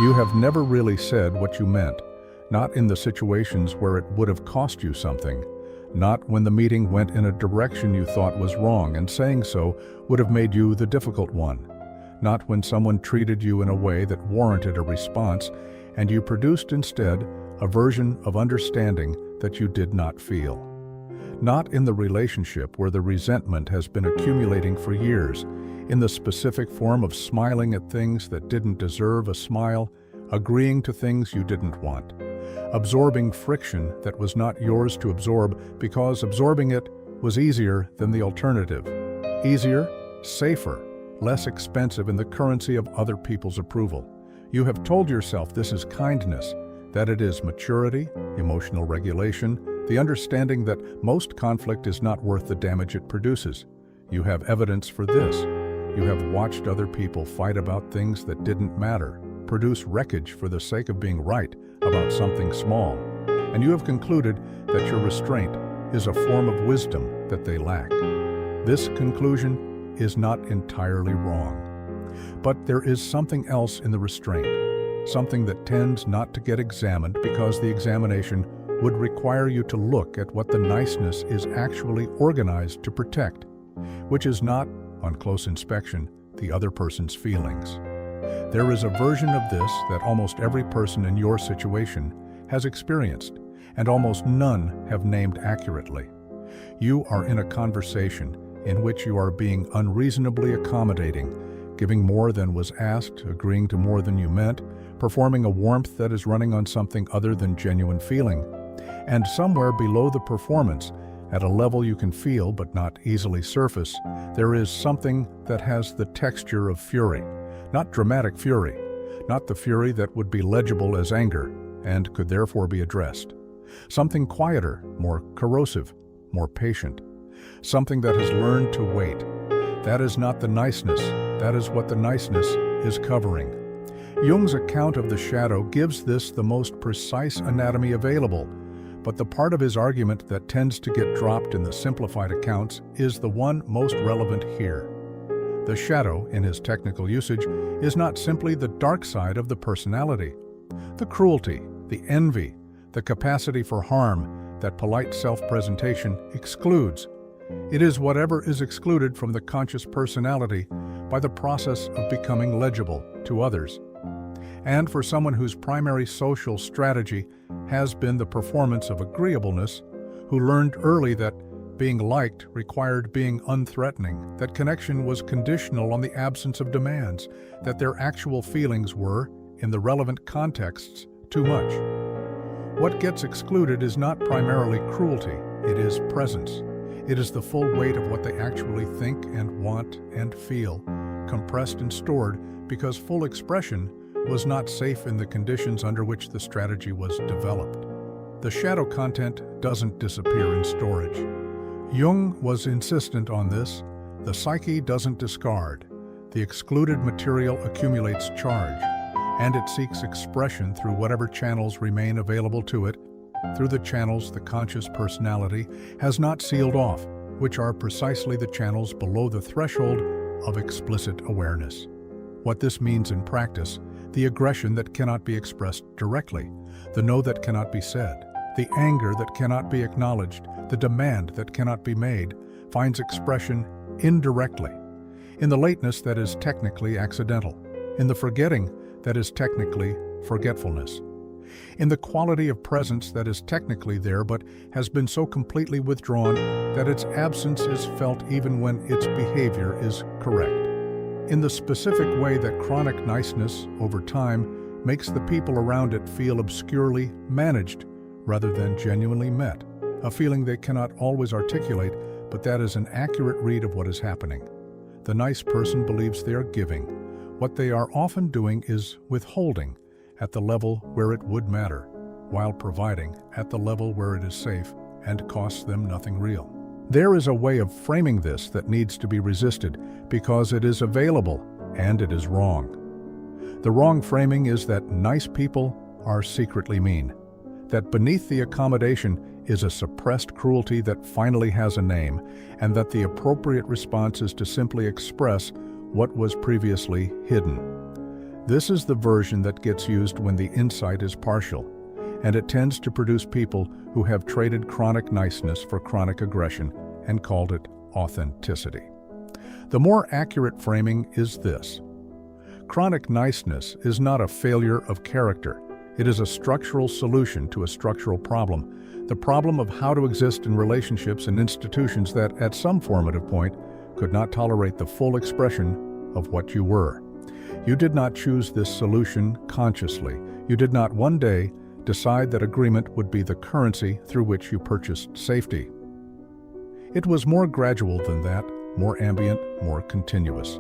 You have never really said what you meant, not in the situations where it would have cost you something, not when the meeting went in a direction you thought was wrong and saying so would have made you the difficult one, not when someone treated you in a way that warranted a response and you produced instead a version of understanding that you did not feel. Not in the relationship where the resentment has been accumulating for years, in the specific form of smiling at things that didn't deserve a smile, agreeing to things you didn't want, absorbing friction that was not yours to absorb because absorbing it was easier than the alternative. Easier, safer, less expensive in the currency of other people's approval. You have told yourself this is kindness, that it is maturity, emotional regulation, the understanding that most conflict is not worth the damage it produces. You have evidence for this. You have watched other people fight about things that didn't matter, produce wreckage for the sake of being right about something small, and you have concluded that your restraint is a form of wisdom that they lack. This conclusion is not entirely wrong. But there is something else in the restraint, something that tends not to get examined because the examination would require you to look at what the niceness is actually organized to protect, which is not, on close inspection, the other person's feelings. There is a version of this that almost every person in your situation has experienced, and almost none have named accurately. You are in a conversation in which you are being unreasonably accommodating, giving more than was asked, agreeing to more than you meant, performing a warmth that is running on something other than genuine feeling. And somewhere below the performance, at a level you can feel but not easily surface, there is something that has the texture of fury. Not dramatic fury, not the fury that would be legible as anger and could therefore be addressed. Something quieter, more corrosive, more patient. Something that has learned to wait. That is not the niceness, that is what the niceness is covering. Jung's account of the shadow gives this the most precise anatomy available, but the part of his argument that tends to get dropped in the simplified accounts is the one most relevant here. The shadow, in his technical usage, is not simply the dark side of the personality. The cruelty, the envy, the capacity for harm that polite self-presentation excludes. It is whatever is excluded from the conscious personality by the process of becoming legible to others. And for someone whose primary social strategy has been the performance of agreeableness, who learned early that being liked required being unthreatening, that connection was conditional on the absence of demands, that their actual feelings were, in the relevant contexts, too much. What gets excluded is not primarily cruelty, it is presence. It is the full weight of what they actually think and want and feel, compressed and stored because full expression was not safe in the conditions under which the strategy was developed. The shadow content doesn't disappear in storage. Jung was insistent on this. The psyche doesn't discard. The excluded material accumulates charge, and it seeks expression through whatever channels remain available to it, through the channels the conscious personality has not sealed off, which are precisely the channels below the threshold of explicit awareness. What this means in practice: the aggression that cannot be expressed directly, the no that cannot be said, the anger that cannot be acknowledged, the demand that cannot be made, finds expression indirectly, in the lateness that is technically accidental, in the forgetting that is technically forgetfulness, in the quality of presence that is technically there but has been so completely withdrawn that its absence is felt even when its behavior is correct, in the specific way that chronic niceness over time makes the people around it feel obscurely managed rather than genuinely met, a feeling they cannot always articulate, but that is an accurate read of what is happening. The nice person believes they are giving. What they are often doing is withholding at the level where it would matter, while providing at the level where it is safe and costs them nothing real. There is a way of framing this that needs to be resisted because it is available and it is wrong. The wrong framing is that nice people are secretly mean, that beneath the accommodation is a suppressed cruelty that finally has a name, and that the appropriate response is to simply express what was previously hidden. This is the version that gets used when the insight is partial, and it tends to produce people who have traded chronic niceness for chronic aggression and called it authenticity. The more accurate framing is this. Chronic niceness is not a failure of character. It is a structural solution to a structural problem, the problem of how to exist in relationships and institutions that, at some formative point, could not tolerate the full expression of what you were. You did not choose this solution consciously. You did not one day decide that agreement would be the currency through which you purchased safety. It was more gradual than that, more ambient, more continuous.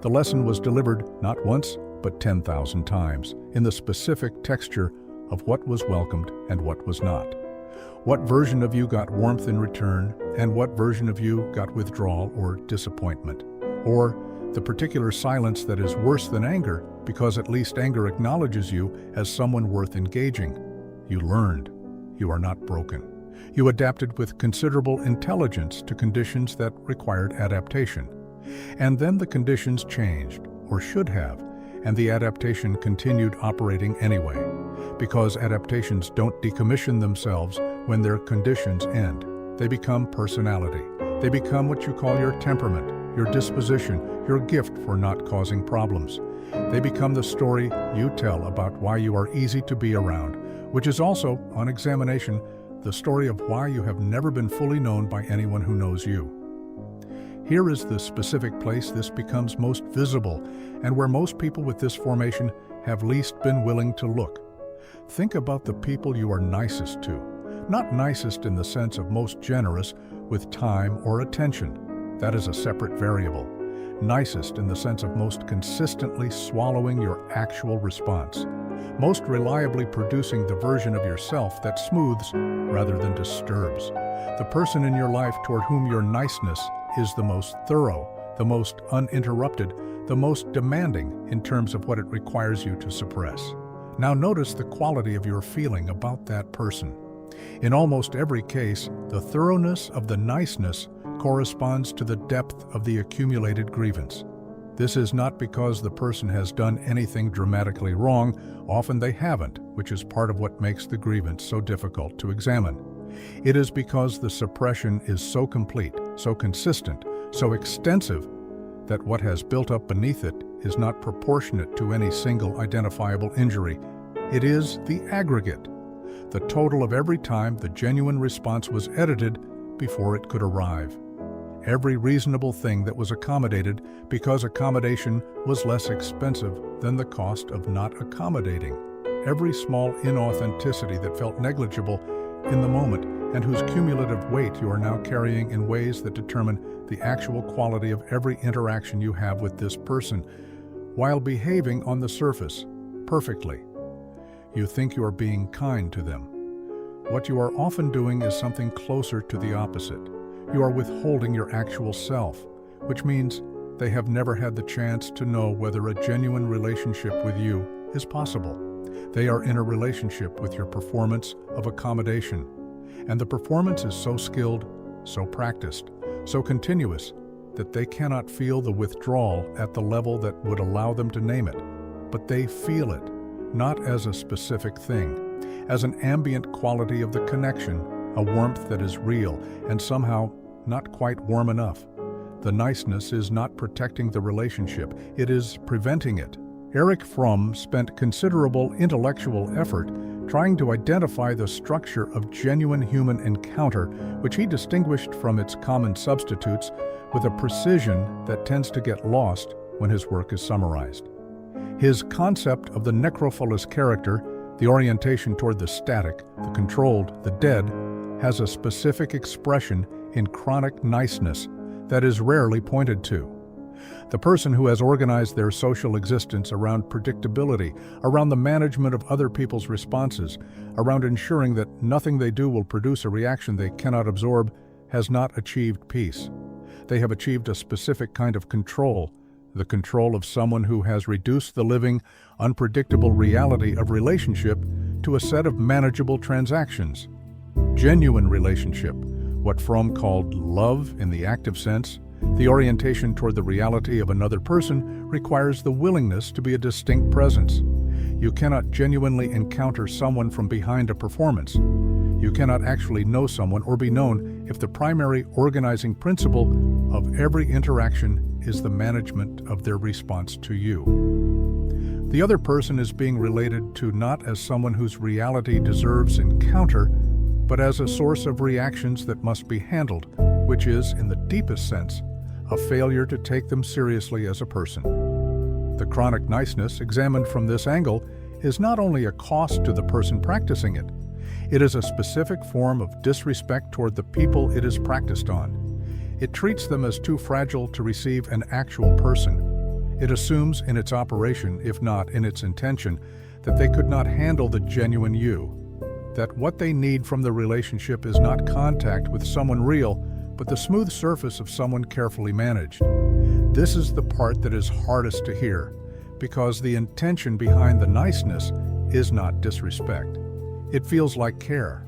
The lesson was delivered not once, but 10,000 times, in the specific texture of what was welcomed and what was not. What version of you got warmth in return, and what version of you got withdrawal or disappointment? Or the particular silence that is worse than anger, because at least anger acknowledges you as someone worth engaging. You learned. You are not broken. You adapted with considerable intelligence to conditions that required adaptation. And then the conditions changed, or should have, and the adaptation continued operating anyway, because adaptations don't decommission themselves when their conditions end. They become personality. They become what you call your temperament, your disposition, your gift for not causing problems. They become the story you tell about why you are easy to be around, which is also, on examination, the story of why you have never been fully known by anyone who knows you. Here is the specific place this becomes most visible, and where most people with this formation have least been willing to look. Think about the people you are nicest to. Not nicest in the sense of most generous with time or attention. That is a separate variable. Nicest in the sense of most consistently swallowing your actual response. Most reliably producing the version of yourself that smooths rather than disturbs. The person in your life toward whom your niceness is the most thorough, the most uninterrupted, the most demanding in terms of what it requires you to suppress. Now notice the quality of your feeling about that person. In almost every case, the thoroughness of the niceness corresponds to the depth of the accumulated grievance. This is not because the person has done anything dramatically wrong. Often they haven't, which is part of what makes the grievance so difficult to examine. It is because the suppression is so complete, so consistent, so extensive, that what has built up beneath it is not proportionate to any single identifiable injury. It is the aggregate, the total of every time the genuine response was edited before it could arrive. Every reasonable thing that was accommodated because accommodation was less expensive than the cost of not accommodating. Every small inauthenticity that felt negligible in the moment and whose cumulative weight you are now carrying in ways that determine the actual quality of every interaction you have with this person, while behaving on the surface perfectly. You think you are being kind to them. What you are often doing is something closer to the opposite. You are withholding your actual self, which means they have never had the chance to know whether a genuine relationship with you is possible. They are in a relationship with your performance of accommodation, and the performance is so skilled, so practiced, so continuous, that they cannot feel the withdrawal at the level that would allow them to name it. But they feel it, not as a specific thing, as an ambient quality of the connection, a warmth that is real and somehow not quite warm enough. The niceness is not protecting the relationship, it is preventing it. Erich Fromm spent considerable intellectual effort trying to identify the structure of genuine human encounter, which he distinguished from its common substitutes with a precision that tends to get lost when his work is summarized. His concept of the necrophilous character, the orientation toward the static, the controlled, the dead, has a specific expression in chronic niceness that is rarely pointed to. The person who has organized their social existence around predictability, around the management of other people's responses, around ensuring that nothing they do will produce a reaction they cannot absorb, has not achieved peace. They have achieved a specific kind of control, the control of someone who has reduced the living, unpredictable reality of relationship to a set of manageable transactions. Genuine relationship, what Fromm called love in the active sense, The orientation toward the reality of another person requires the willingness to be a distinct presence. You cannot genuinely encounter someone from behind a performance. You cannot actually know someone or be known if the primary organizing principle of every interaction is the management of their response to you. The other person is being related to not as someone whose reality deserves encounter, but as a source of reactions that must be handled, which is, in the deepest sense, a failure to take them seriously as a person. The chronic niceness, examined from this angle, is not only a cost to the person practicing it, it is a specific form of disrespect toward the people it is practiced on. It treats them as too fragile to receive an actual person. It assumes in its operation, if not in its intention, that they could not handle the genuine you, that what they need from the relationship is not contact with someone real, but the smooth surface of someone carefully managed. This is the part that is hardest to hear, because the intention behind the niceness is not disrespect. It feels like care.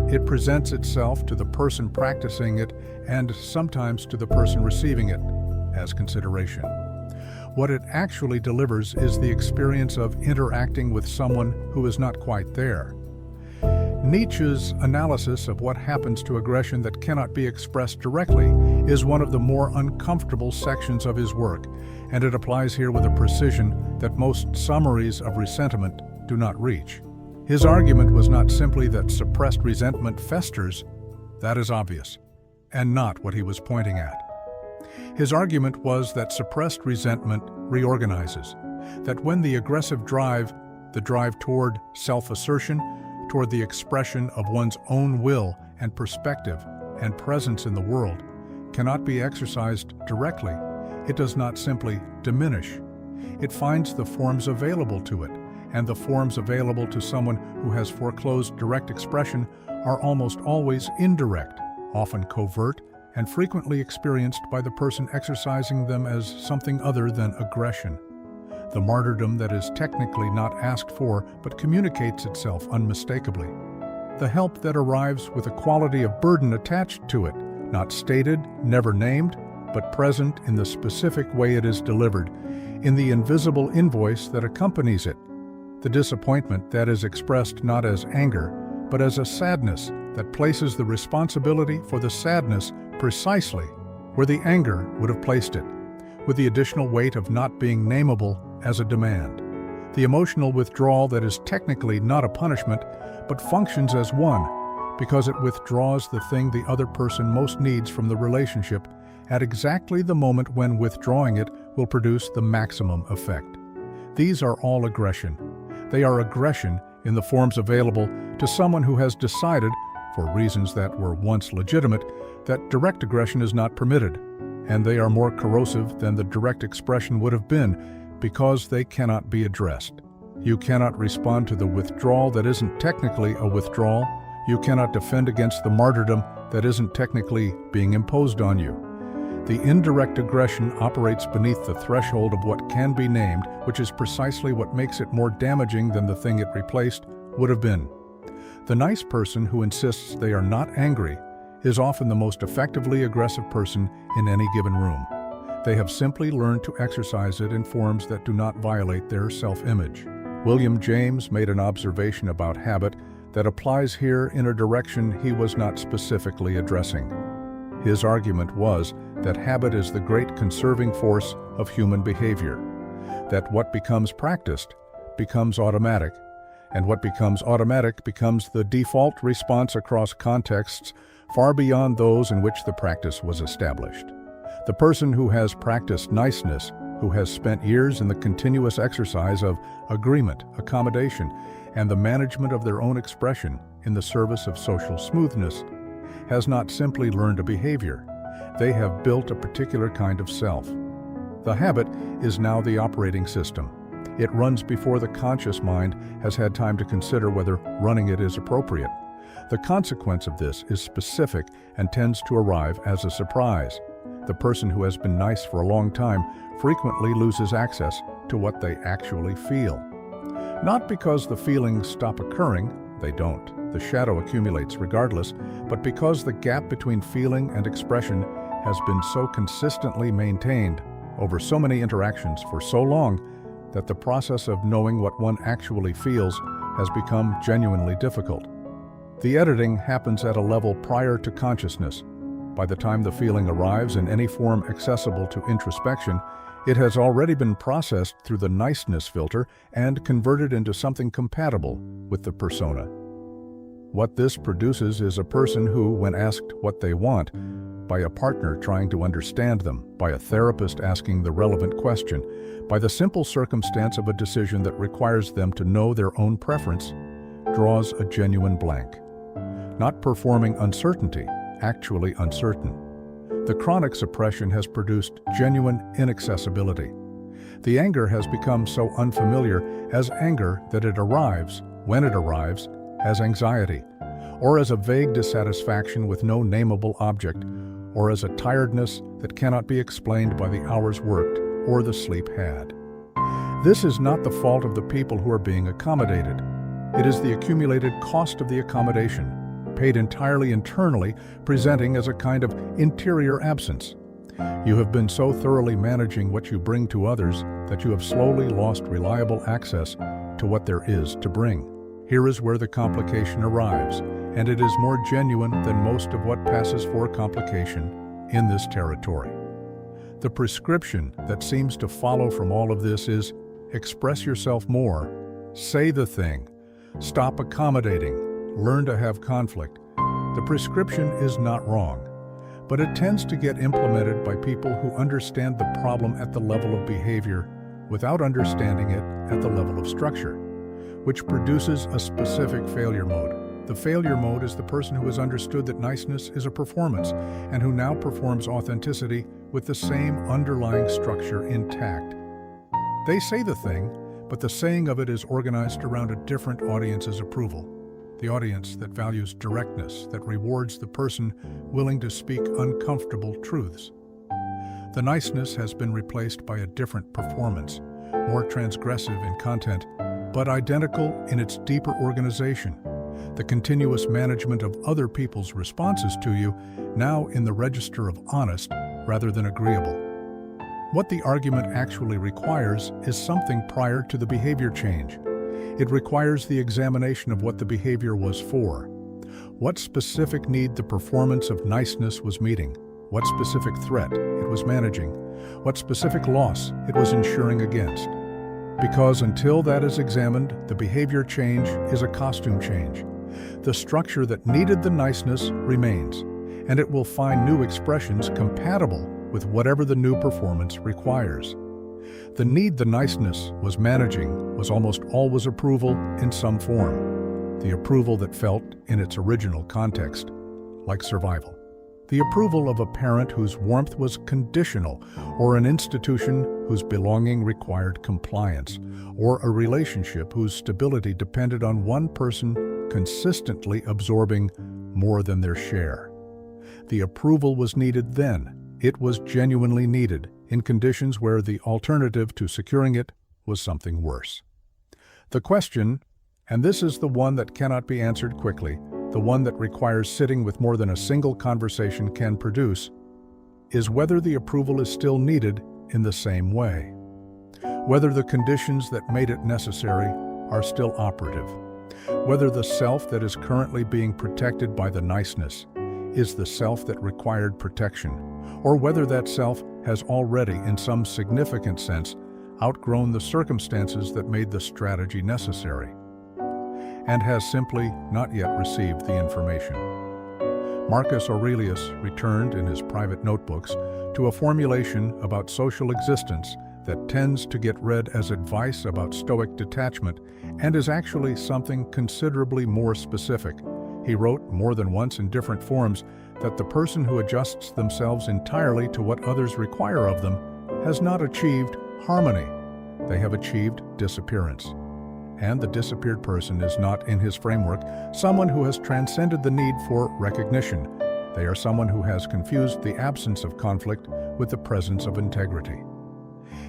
It presents itself to the person practicing it and sometimes to the person receiving it as consideration. What it actually delivers is the experience of interacting with someone who is not quite there. Nietzsche's analysis of what happens to aggression that cannot be expressed directly is one of the more uncomfortable sections of his work, and it applies here with a precision that most summaries of ressentiment do not reach. His argument was not simply that suppressed resentment festers, that is obvious, and not what he was pointing at. His argument was that suppressed resentment reorganizes, that when the aggressive drive, the drive toward self-assertion, toward the expression of one's own will and perspective and presence in the world, cannot be exercised directly, it does not simply diminish. It finds the forms available to it, and the forms available to someone who has foreclosed direct expression are almost always indirect, often covert, and frequently experienced by the person exercising them as something other than aggression. The martyrdom that is technically not asked for but communicates itself unmistakably. The help that arrives with a quality of burden attached to it, not stated, never named, but present in the specific way it is delivered, in the invisible invoice that accompanies it. The disappointment that is expressed not as anger, but as a sadness that places the responsibility for the sadness precisely where the anger would have placed it, with the additional weight of not being nameable as a demand. The emotional withdrawal that is technically not a punishment, but functions as one, because it withdraws the thing the other person most needs from the relationship at exactly the moment when withdrawing it will produce the maximum effect. These are all aggression. They are aggression in the forms available to someone who has decided, for reasons that were once legitimate, that direct aggression is not permitted, and they are more corrosive than the direct expression would have been because they cannot be addressed. You cannot respond to the withdrawal that isn't technically a withdrawal. You cannot defend against the martyrdom that isn't technically being imposed on you. The indirect aggression operates beneath the threshold of what can be named, which is precisely what makes it more damaging than the thing it replaced would have been. The nice person who insists they are not angry is often the most effectively aggressive person in any given room. They have simply learned to exercise it in forms that do not violate their self-image. William James made an observation about habit that applies here in a direction he was not specifically addressing. His argument was that habit is the great conserving force of human behavior, that what becomes practiced becomes automatic, and what becomes automatic becomes the default response across contexts far beyond those in which the practice was established. The person who has practiced niceness, who has spent years in the continuous exercise of agreement, accommodation, and the management of their own expression in the service of social smoothness, has not simply learned a behavior. They have built a particular kind of self. The habit is now the operating system. It runs before the conscious mind has had time to consider whether running it is appropriate. The consequence of this is specific and tends to arrive as a surprise. The person who has been nice for a long time frequently loses access to what they actually feel. Not because the feelings stop occurring, they don't. The shadow accumulates regardless, but because the gap between feeling and expression has been so consistently maintained over so many interactions for so long that the process of knowing what one actually feels has become genuinely difficult. The editing happens at a level prior to consciousness. By the time the feeling arrives in any form accessible to introspection, it has already been processed through the niceness filter and converted into something compatible with the persona. What this produces is a person who, when asked what they want, by a partner trying to understand them, by a therapist asking the relevant question, by the simple circumstance of a decision that requires them to know their own preference, draws a genuine blank. Not performing uncertainty, actually uncertain. The chronic suppression has produced genuine inaccessibility. The anger has become so unfamiliar as anger that it arrives, when it arrives, as anxiety, or as a vague dissatisfaction with no nameable object, or as a tiredness that cannot be explained by the hours worked or the sleep had. This is not the fault of the people who are being accommodated. It is the accumulated cost of the accommodation, paid entirely internally, presenting as a kind of interior absence. You have been so thoroughly managing what you bring to others that you have slowly lost reliable access to what there is to bring. Here is where the complication arrives, and it is more genuine than most of what passes for complication in this territory. The prescription that seems to follow from all of this is express yourself more, say the thing, stop accommodating, learn to have conflict. The prescription is not wrong, but it tends to get implemented by people who understand the problem at the level of behavior without understanding it at the level of structure, which produces a specific failure mode. The failure mode is the person who has understood that niceness is a performance and who now performs authenticity with the same underlying structure intact. They say the thing, but the saying of it is organized around a different audience's approval. The audience that values directness, that rewards the person willing to speak uncomfortable truths. The niceness has been replaced by a different performance, more transgressive in content, but identical in its deeper organization. The continuous management of other people's responses to you, now in the register of honest rather than agreeable. What the argument actually requires is something prior to the behavior change. It requires the examination of what the behavior was for. What specific need the performance of niceness was meeting, what specific threat it was managing, what specific loss it was insuring against. Because until that is examined, the behavior change is a costume change. The structure that needed the niceness remains, and it will find new expressions compatible with whatever the new performance requires. The need the niceness was managing was almost always approval in some form, the approval that felt, in its original context, like survival. The approval of a parent whose warmth was conditional, or an institution whose belonging required compliance, or a relationship whose stability depended on one person consistently absorbing more than their share. The approval was needed then. It was genuinely needed in conditions where the alternative to securing it was something worse. The question, and this is the one that cannot be answered quickly, the one that requires sitting with more than a single conversation can produce, is whether the approval is still needed in the same way. Whether the conditions that made it necessary are still operative. Whether the self that is currently being protected by the niceness is the self that required protection, or whether that self has already, in some significant sense, outgrown the circumstances that made the strategy necessary, and has simply not yet received the information. Marcus Aurelius returned in his private notebooks to a formulation about social existence that tends to get read as advice about stoic detachment and is actually something considerably more specific. He wrote more than once in different forms that the person who adjusts themselves entirely to what others require of them has not achieved harmony. They have achieved disappearance. And the disappeared person is not, in his framework, someone who has transcended the need for recognition. They are someone who has confused the absence of conflict with the presence of integrity.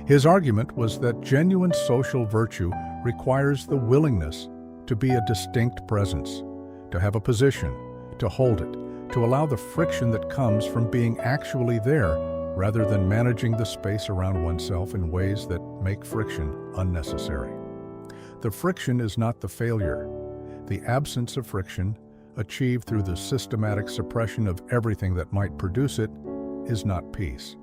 His argument was that genuine social virtue requires the willingness to be a distinct presence, to have a position, to hold it, to allow the friction that comes from being actually there rather than managing the space around oneself in ways that make friction unnecessary. The friction is not the failure. The absence of friction, achieved through the systematic suppression of everything that might produce it, is not peace.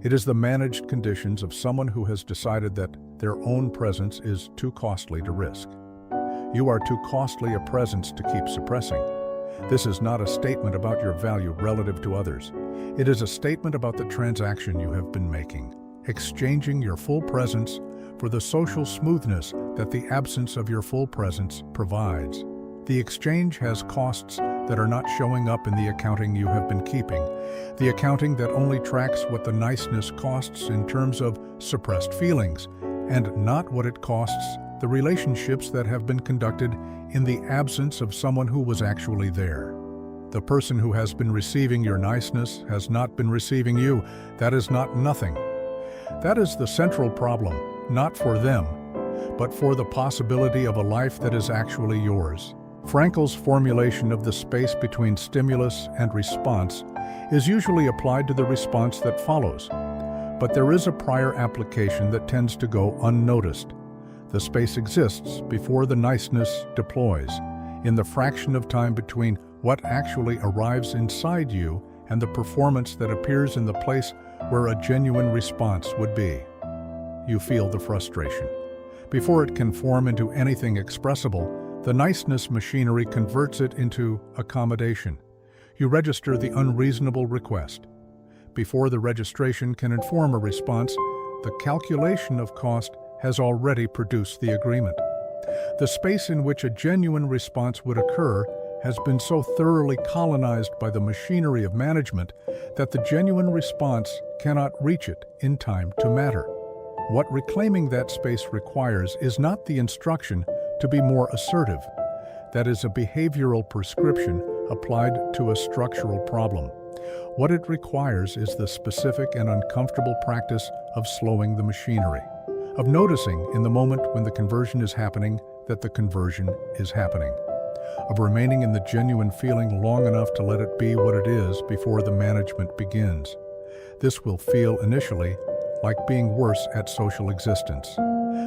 It is the managed conditions of someone who has decided that their own presence is too costly to risk. You are too costly a presence to keep suppressing. This is not a statement about your value relative to others. It is a statement about the transaction you have been making, exchanging your full presence for the social smoothness that the absence of your full presence provides. The exchange has costs that are not showing up in the accounting you have been keeping, the accounting that only tracks what the niceness costs in terms of suppressed feelings, and not what it costs the relationships that have been conducted in the absence of someone who was actually there. The person who has been receiving your niceness has not been receiving you. That is not nothing. That is the central problem, not for them, but for the possibility of a life that is actually yours. Frankl's formulation of the space between stimulus and response is usually applied to the response that follows, but there is a prior application that tends to go unnoticed. The space exists before the niceness deploys, in the fraction of time between what actually arrives inside you and the performance that appears in the place where a genuine response would be. You feel the frustration. Before it can form into anything expressible, the niceness machinery converts it into accommodation. You register the unreasonable request. Before the registration can inform a response, the calculation of cost has already produced the agreement. The space in which a genuine response would occur has been so thoroughly colonized by the machinery of management that the genuine response cannot reach it in time to matter. What reclaiming that space requires is not the instruction to be more assertive. That is a behavioral prescription applied to a structural problem. What it requires is the specific and uncomfortable practice of slowing the machinery, of noticing in the moment when the conversion is happening that the conversion is happening, of remaining in the genuine feeling long enough to let it be what it is before the management begins. This will feel initially like being worse at social existence.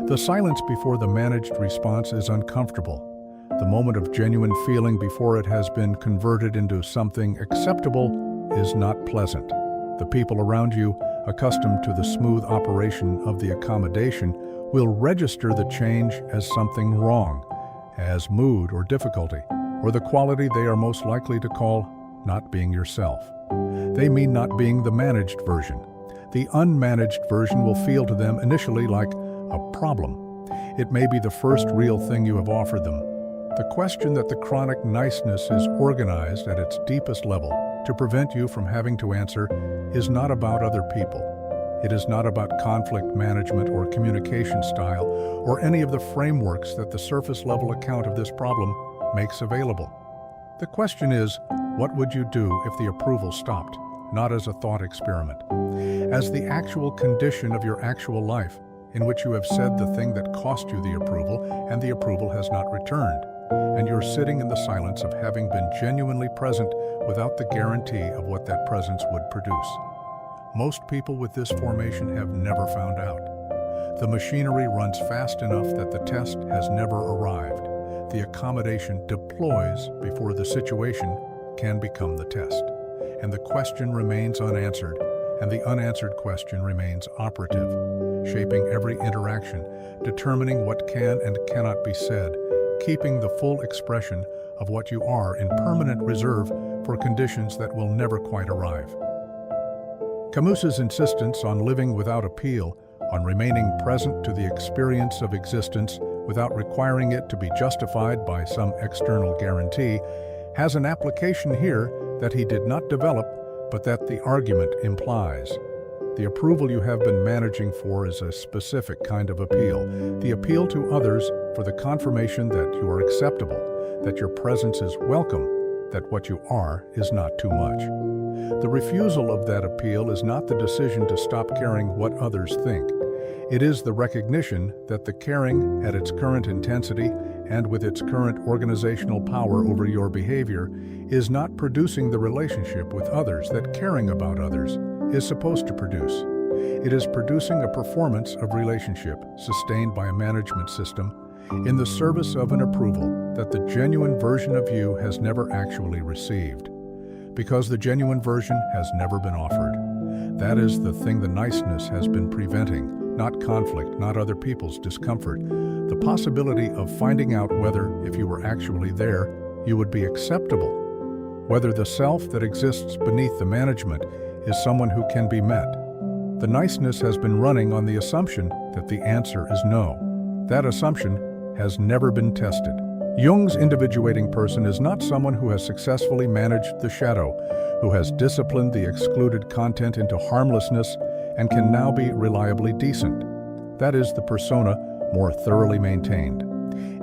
The silence before the managed response is uncomfortable. The moment of genuine feeling before it has been converted into something acceptable is not pleasant. The people around you, accustomed to the smooth operation of the accommodation, will register the change as something wrong, as mood or difficulty, or the quality they are most likely to call not being yourself. They mean not being the managed version. The unmanaged version will feel to them initially like a problem. It may be the first real thing you have offered them. The question that the chronic niceness is organized at its deepest level to prevent you from having to answer is not about other people. It is not about conflict management or communication style or any of the frameworks that the surface-level account of this problem makes available. The question is, what would you do if the approval stopped, not as a thought experiment, as the actual condition of your actual life, in which you have said the thing that cost you the approval and the approval has not returned, and you're sitting in the silence of having been genuinely present without the guarantee of what that presence would produce. Most people with this formation have never found out. The machinery runs fast enough that the test has never arrived. The accommodation deploys before the situation can become the test, and the question remains unanswered, and the unanswered question remains operative, shaping every interaction, determining what can and cannot be said, keeping the full expression of what you are in permanent reserve for conditions that will never quite arrive. Camus's insistence on living without appeal, on remaining present to the experience of existence without requiring it to be justified by some external guarantee, has an application here that he did not develop, but that the argument implies. The approval you have been managing for is a specific kind of appeal, the appeal to others for the confirmation that you are acceptable, that your presence is welcome, that what you are is not too much. The refusal of that appeal is not the decision to stop caring what others think. It is the recognition that the caring at its current intensity and with its current organizational power over your behavior, is not producing the relationship with others that caring about others is supposed to produce. It is producing a performance of relationship sustained by a management system in the service of an approval that the genuine version of you has never actually received. Because the genuine version has never been offered. That is the thing the niceness has been preventing, not conflict, not other people's discomfort. The possibility of finding out whether, if you were actually there, you would be acceptable. Whether the self that exists beneath the management is someone who can be met. The niceness has been running on the assumption that the answer is no. That assumption has never been tested. Jung's individuating person is not someone who has successfully managed the shadow, who has disciplined the excluded content into harmlessness and can now be reliably decent. That is the persona more thoroughly maintained.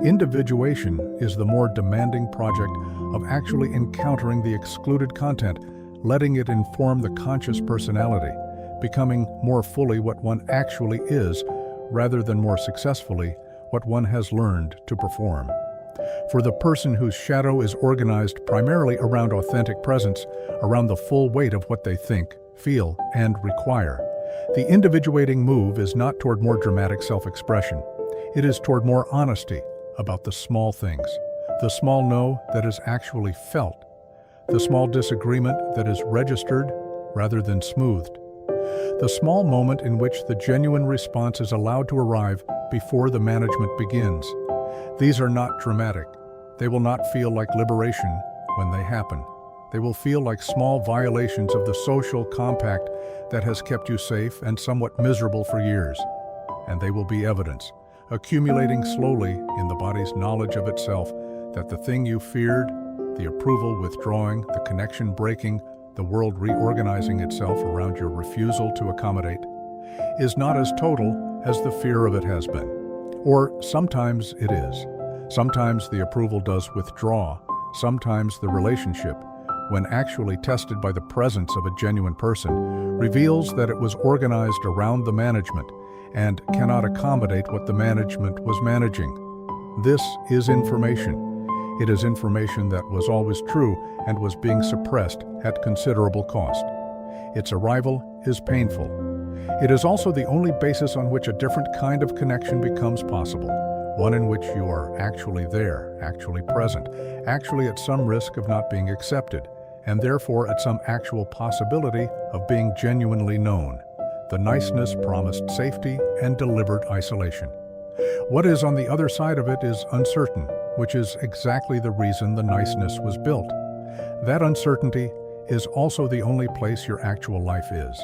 Individuation is the more demanding project of actually encountering the excluded content, letting it inform the conscious personality, becoming more fully what one actually is, rather than more successfully what one has learned to perform. For the person whose shadow is organized primarily around authentic presence, around the full weight of what they think, feel, and require, the individuating move is not toward more dramatic self-expression. It is toward more honesty about the small things, the small no that is actually felt, the small disagreement that is registered rather than smoothed, the small moment in which the genuine response is allowed to arrive before the management begins. These are not dramatic. They will not feel like liberation when they happen. They will feel like small violations of the social compact that has kept you safe and somewhat miserable for years. And they will be evidence, accumulating slowly in the body's knowledge of itself, that the thing you feared, the approval withdrawing, the connection breaking, the world reorganizing itself around your refusal to accommodate, is not as total as the fear of it has been. Or sometimes it is. Sometimes the approval does withdraw. Sometimes the relationship, when actually tested by the presence of a genuine person, reveals that it was organized around the management and cannot accommodate what the management was managing. This is information. It is information that was always true and was being suppressed at considerable cost. Its arrival is painful. It is also the only basis on which a different kind of connection becomes possible, one in which you are actually there, actually present, actually at some risk of not being accepted, and therefore at some actual possibility of being genuinely known. The niceness promised safety and delivered isolation. What is on the other side of it is uncertain, which is exactly the reason the niceness was built. That uncertainty is also the only place your actual life is.